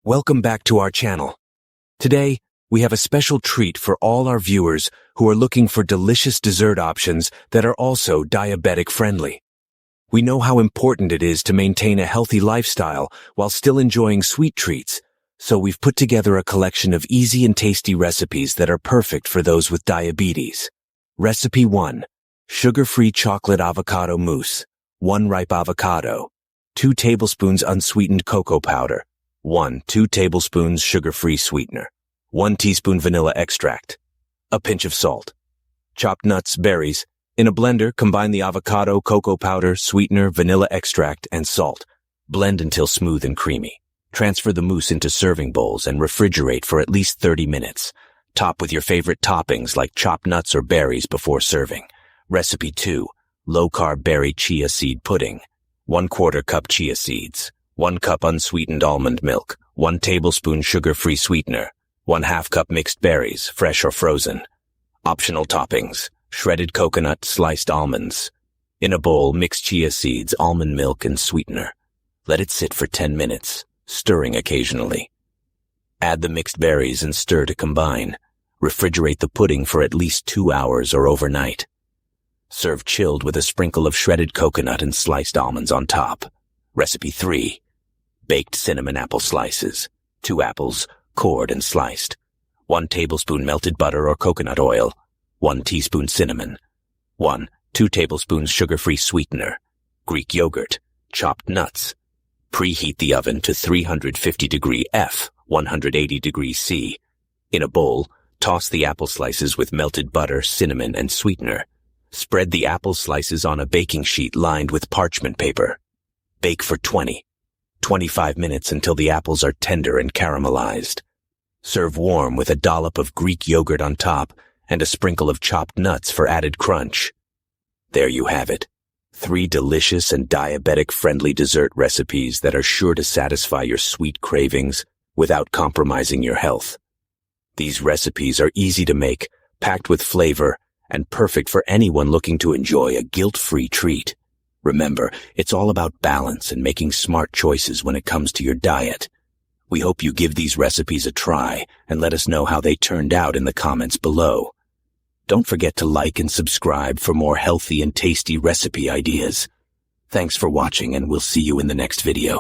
Welcome back to our channel. Today, we have a special treat for all our viewers who are looking for delicious dessert options that are also diabetic-friendly. We know how important it is to maintain a healthy lifestyle while still enjoying sweet treats, so we've put together a collection of easy and tasty recipes that are perfect for those with diabetes. Recipe 1. Sugar-free chocolate avocado mousse. 1 ripe avocado. 2 tablespoons unsweetened cocoa powder. 2 tablespoons sugar-free sweetener. 1 teaspoon vanilla extract. A pinch of salt. Chopped nuts, berries. In a blender, combine the avocado, cocoa powder, sweetener, vanilla extract, and salt. Blend until smooth and creamy. Transfer the mousse into serving bowls and refrigerate for at least 30 minutes. Top with your favorite toppings like chopped nuts or berries before serving. Recipe 2. Low-carb berry chia seed pudding. 1/4 cup chia seeds. 1 cup unsweetened almond milk. 1 tablespoon sugar-free sweetener. 1/2 cup mixed berries, fresh or frozen. Optional toppings. Shredded coconut, sliced almonds. In a bowl, mix chia seeds, almond milk, and sweetener. Let it sit for 10 minutes, stirring occasionally. Add the mixed berries and stir to combine. Refrigerate the pudding for at least 2 hours or overnight. Serve chilled with a sprinkle of shredded coconut and sliced almonds on top. Recipe 3. Baked cinnamon apple slices. 2 apples, cored and sliced. 1 tablespoon melted butter or coconut oil. 1 teaspoon cinnamon. 2 tablespoons sugar-free sweetener. Greek yogurt. Chopped nuts. Preheat the oven to 350 degree F, 180 degrees C. In a bowl, toss the apple slices with melted butter, cinnamon, and sweetener. Spread the apple slices on a baking sheet lined with parchment paper. Bake for 20-25 minutes until the apples are tender and caramelized. Serve warm with a dollop of Greek yogurt on top and a sprinkle of chopped nuts for added crunch. There you have it. 3 delicious and diabetic-friendly dessert recipes that are sure to satisfy your sweet cravings without compromising your health. These recipes are easy to make, packed with flavor, and perfect for anyone looking to enjoy a guilt-free treat. Remember, it's all about balance and making smart choices when it comes to your diet. We hope you give these recipes a try and let us know how they turned out in the comments below. Don't forget to like and subscribe for more healthy and tasty recipe ideas. Thanks for watching, and we'll see you in the next video.